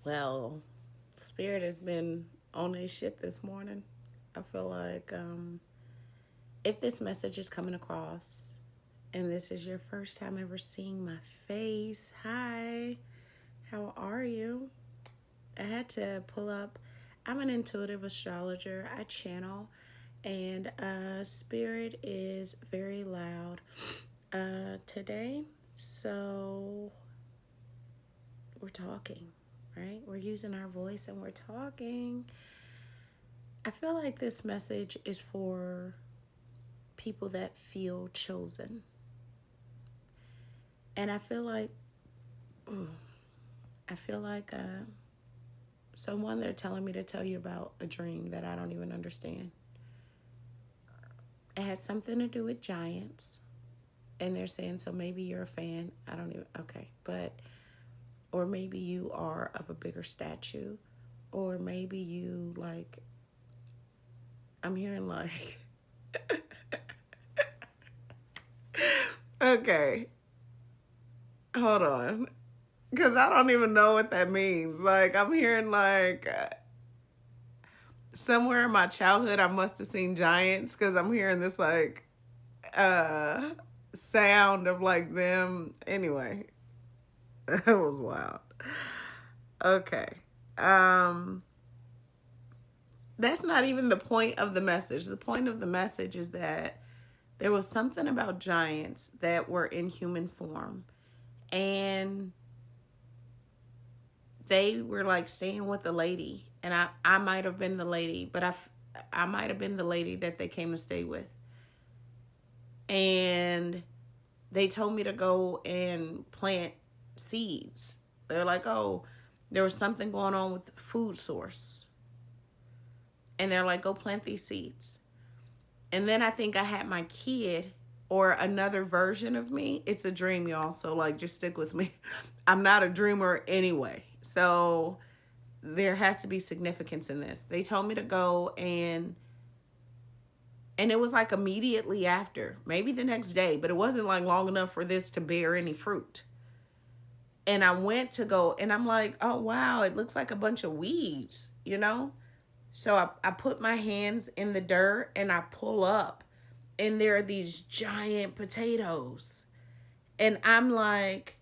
Well, Spirit has been on this shit this morning. I feel like if this message is coming across and this is your first time ever seeing my face, hi, how are you? I had to pull up. I'm an intuitive astrologer. I channel, and Spirit is very loud today. So we're talking, right? We're using our voice and we're talking. I feel like this message is for people that feel chosen. And I feel like someone they're telling me to tell you about a dream that I don't even understand. It has something to do with giants. And they're saying, so maybe you're a fan. I don't even, okay. But, or maybe you are of a bigger statue. Or maybe you like, I'm hearing like, okay, hold on. Because I don't even know what that means. Like, I'm hearing like, somewhere in my childhood, I must have seen giants because I'm hearing this like, uh, sound of like them. Anyway, that was wild. Okay. Um, that's not even the point of the message. The point of the message is that there was something about giants that were in human form, and they were like staying with the lady, and I might have been the lady, but I might have been the lady that they came to stay with, and they told me to go and plant seeds. They're like, oh, there was something going on with the food source, and they're like, go plant these seeds. And then I think I had my kid or another version of me. It's a dream, y'all. So, like, just stick with me. I'm not a dreamer anyway. So, there has to be significance in this. They told me to go and it was like immediately after, maybe the next day, but it wasn't like long enough for this to bear any fruit. And I went to go and I'm like, oh wow, it looks like a bunch of weeds, you know? So I put my hands in the dirt and I pull up, and there are these giant potatoes. And I'm like,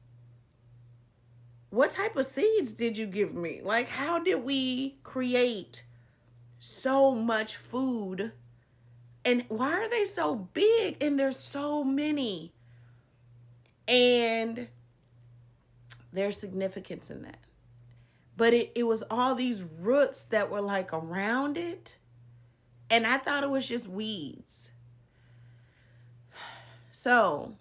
what type of seeds did you give me? Like, how did we create so much food? And why are they so big? And there's so many. And there's significance in that. But it was all these roots that were like around it. And I thought it was just weeds. So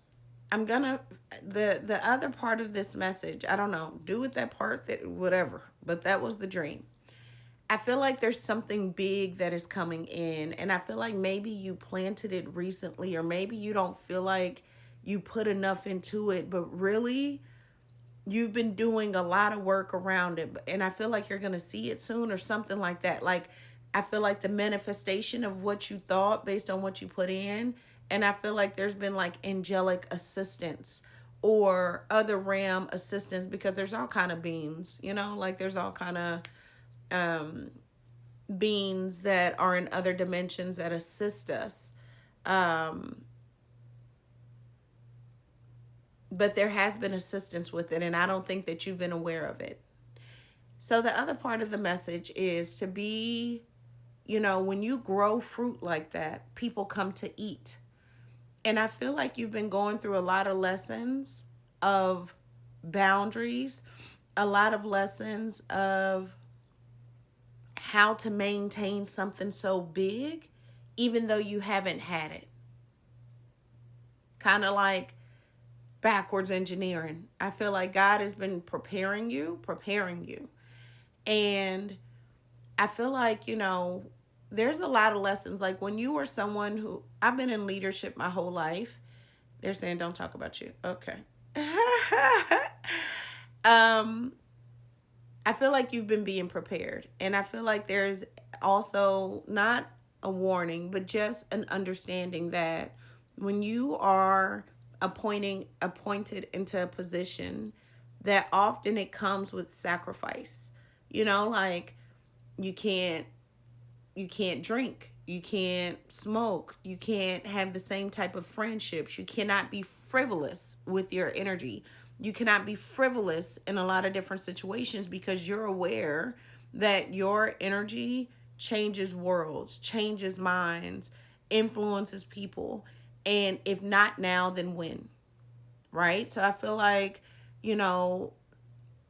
I'm gonna the other part of this message, I don't know, do with that part that whatever, but that was the dream. I feel like there's something big that is coming in, and I feel like maybe you planted it recently, or maybe you don't feel like you put enough into it, but really you've been doing a lot of work around it, and I feel like you're going to see it soon or something like that. Like, I feel like the manifestation of what you thought based on what you put in, and I feel like there's been like angelic assistance or other realm assistance, because there's all kind of beings, you know, like there's all kind of um beings that are in other dimensions that assist us. um but there has been assistance with it, and I don't think that you've been aware of it. So the other part of the message is to be, you know, when you grow fruit like that, people come to eat. And I feel like you've been going through a lot of lessons of boundaries, a lot of lessons of how to maintain something so big, even though you haven't had it. Kind of like backwards engineering. I feel like God has been preparing you, preparing you. And I feel like, you know, there's a lot of lessons. Like when you were someone who, I've been in leadership my whole life. They're saying, don't talk about you. Okay. um, I feel like you've been being prepared. And I feel like there's also not a warning, but just an understanding that when you are appointed into a position, that often it comes with sacrifice. You know, like you can't you can't drink, you can't smoke, you can't have the same type of friendships, you cannot be frivolous with your energy, you cannot be frivolous in a lot of different situations because you're aware that your energy changes worlds, changes minds, influences people, and if not now, then when? Right? So I feel like, you know,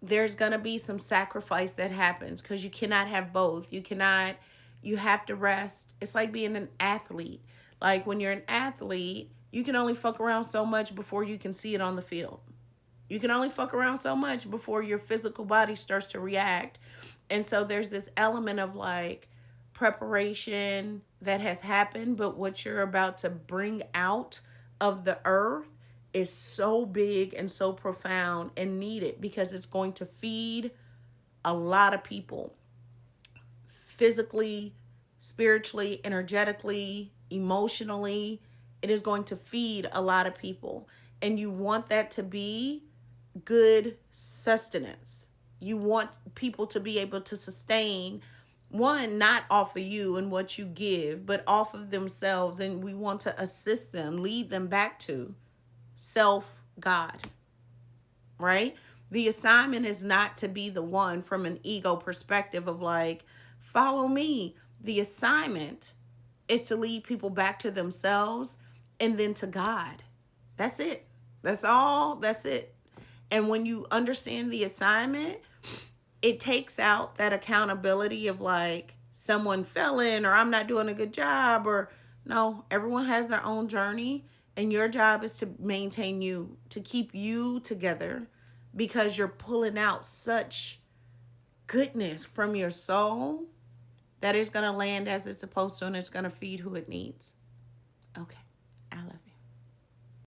there's going to be some sacrifice that happens because you cannot have both. You cannot, you have to rest. It's like being an athlete. Like when you're an athlete, you can only fuck around so much before you can see it on the field. You can only fuck around so much before your physical body starts to react. And so there's this element of like preparation that has happened, but what you're about to bring out of the earth is so big and so profound and needed because it's going to feed a lot of people physically, spiritually, energetically, emotionally. It is going to feed a lot of people. And you want that to be good sustenance. You want people to be able to sustain one, not off of you and what you give, but off of themselves. And we want to assist them, lead them back to self God, right? The assignment is not to be the one from an ego perspective of like, follow me. The assignment is to lead people back to themselves and then to God. That's it. That's all. That's it. And when you understand the assignment, it takes out that accountability of like someone fell in or I'm not doing a good job or no, everyone has their own journey and your job is to maintain you, to keep you together because you're pulling out such goodness from your soul that it's going to land as it's supposed to and it's going to feed who it needs. Okay. I love you.